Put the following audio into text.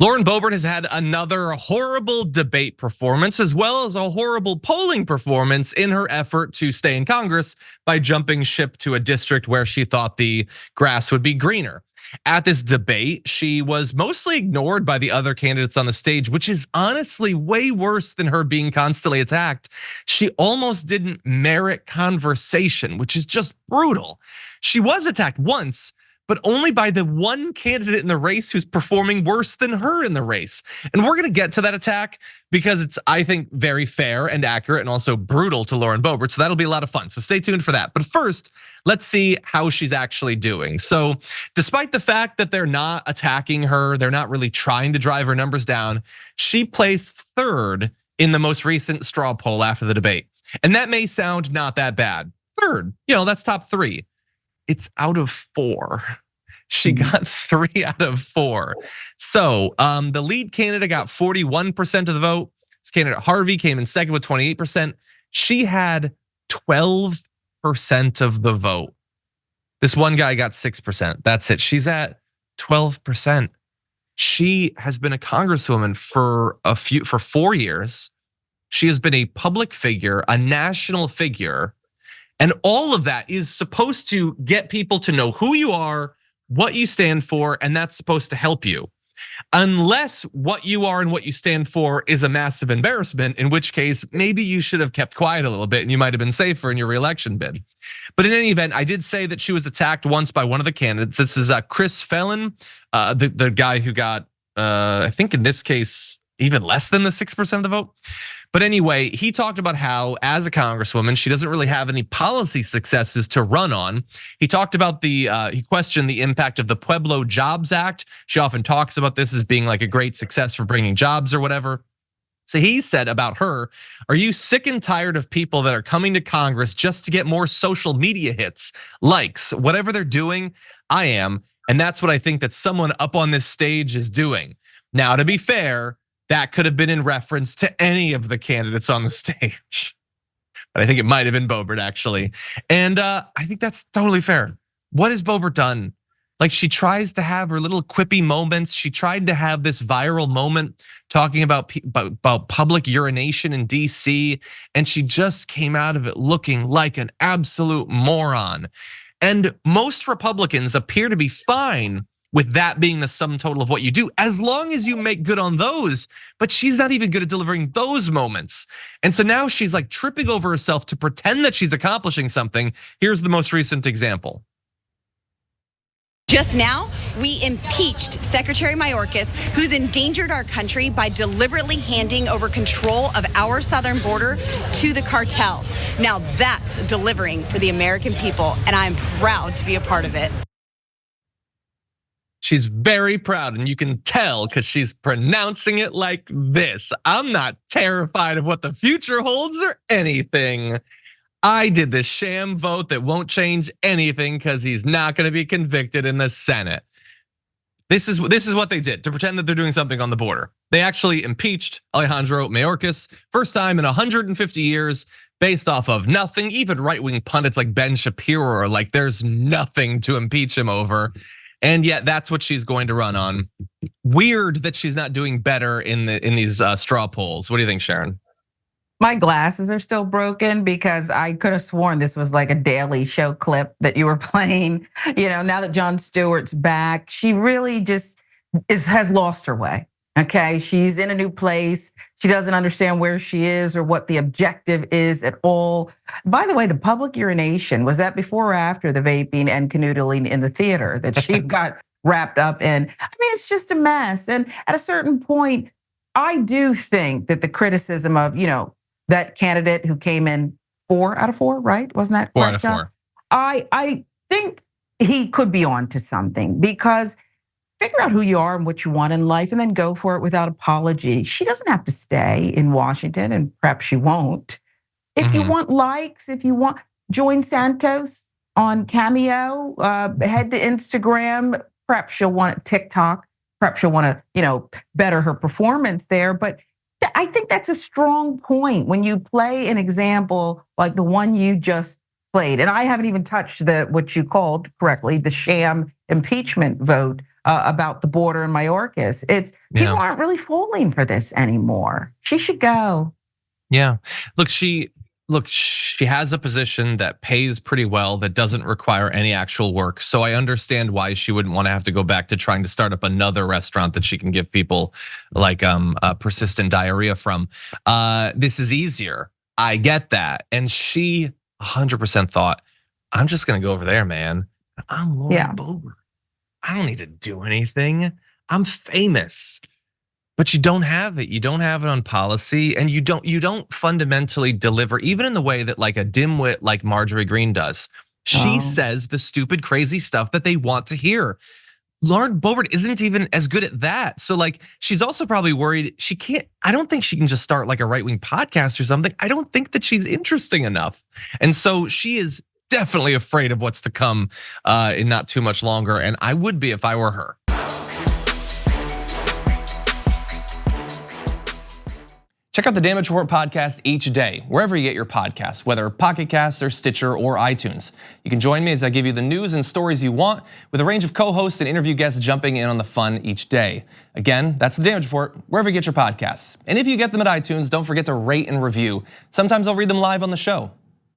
Lauren Boebert has had another horrible debate performance, as well as a horrible polling performance in her effort to stay in Congress by jumping ship to a district where she thought the grass would be greener. At this debate, she was mostly ignored by the other candidates on the stage, which is honestly way worse than her being constantly attacked. She almost didn't merit conversation, which is just brutal. She was attacked once, but only by the one candidate in the race who's performing worse than her in the race. And we're gonna get to that attack because it's, I think, very fair and accurate and also brutal to Lauren Boebert. So that'll be a lot of fun. So stay tuned for that. But first, let's see how she's actually doing. So despite the fact that they're not attacking her, they're not really trying to drive her numbers down, she placed third in the most recent straw poll after the debate. And that may sound not that bad. Third, that's top 3. It's out of 4. She got 3 out of 4. So the lead candidate got 41% of the vote. This candidate Harvey came in second with 28%. She had 12% of the vote. This one guy got 6%. That's it. She's at 12%. She has been a congresswoman for 4 years. She has been a public figure, a national figure. And all of that is supposed to get people to know who you are, what you stand for, and that's supposed to help you. Unless what you are and what you stand for is a massive embarrassment, in which case maybe you should have kept quiet a little bit and you might have been safer in your reelection bid. But in any event, I did say that she was attacked once by one of the candidates. This is Chris Phelen, the guy who got, I think in this case, even less than the 6% of the vote. But anyway, he talked about how as a congresswoman, she doesn't really have any policy successes to run on. He talked about he questioned the impact of the Pueblo Jobs Act. She often talks about this as being like a great success for bringing jobs or whatever. So he said about her, "Are you sick and tired of people that are coming to Congress just to get more social media hits, likes, whatever they're doing? I am, and that's what I think that someone up on this stage is doing." Now, to be fair, that could have been in reference to any of the candidates on the stage. But I think it might have been Boebert actually. And I think that's totally fair. What has Boebert done? Like, she tries to have her little quippy moments. She tried to have this viral moment talking about public urination in DC, and she just came out of it looking like an absolute moron. And most Republicans appear to be fine with that being the sum total of what you do, as long as you make good on those. But she's not even good at delivering those moments. And so now she's like tripping over herself to pretend that she's accomplishing something. Here's the most recent example. Just now, we impeached Secretary Mayorkas, who's endangered our country by deliberately handing over control of our southern border to the cartel. Now that's delivering for the American people, and I'm proud to be a part of it. She's very proud, and you can tell because she's pronouncing it like this. I'm not terrified of what the future holds or anything. I did this sham vote that won't change anything because he's not going to be convicted in the Senate. This is what they did to pretend that they're doing something on the border. They actually impeached Alejandro Mayorkas, first time in 150 years, based off of nothing. Even right-wing pundits like Ben Shapiro are like, there's nothing to impeach him over. And yet that's what she's going to run on. Weird that she's not doing better in these straw polls. What do you think, Sharon? My glasses are still broken because I could have sworn this was like a Daily Show clip that you were playing. Now that Jon Stewart's back, she really just has lost her way. Okay, she's in a new place. She doesn't understand where she is or what the objective is at all. By the way, the public urination, was that before or after the vaping and canoodling in the theater that she got wrapped up in? I mean, it's just a mess. And at a certain point, I do think that the criticism of, that candidate who came in 4 out of 4, right? Wasn't that 4 out of 4? I think he could be on to something, because figure out who you are and what you want in life and then go for it without apology. She doesn't have to stay in Washington, and perhaps she won't. If you want likes, if you want, join Santos on Cameo, head to Instagram. Perhaps she'll want TikTok. Perhaps she'll want to, better her performance there. But I think that's a strong point when you play an example like the one you just played. And I haven't even touched what you called correctly the sham impeachment vote. about the border in Mayorkas. It's people aren't really falling for this anymore. She should go. Yeah, look, she has a position that pays pretty well, that doesn't require any actual work. So I understand why she wouldn't want to have to go back to trying to start up another restaurant that she can give people like persistent diarrhea from. This is easier. I get that. And she 100% thought, I'm just gonna go over there, man. I'm Lauren Boebert. I don't need to do anything. I'm famous. But you don't have it. You don't have it on policy, and you don't fundamentally deliver, even in the way that like a dimwit like Marjorie Greene does. She says the stupid, crazy stuff that they want to hear. Lauren Boebert isn't even as good at that. So like, she's also probably worried she can't. I don't think she can just start like a right-wing podcast or something. I don't think that she's interesting enough, and so she is definitely afraid of what's to come in not too much longer. And I would be if I were her. Check out the Damage Report podcast each day, wherever you get your podcasts, whether Pocket Casts or Stitcher or iTunes. You can join me as I give you the news and stories you want, with a range of co-hosts and interview guests jumping in on the fun each day. Again, that's the Damage Report, wherever you get your podcasts. And if you get them at iTunes, don't forget to rate and review. Sometimes I'll read them live on the show.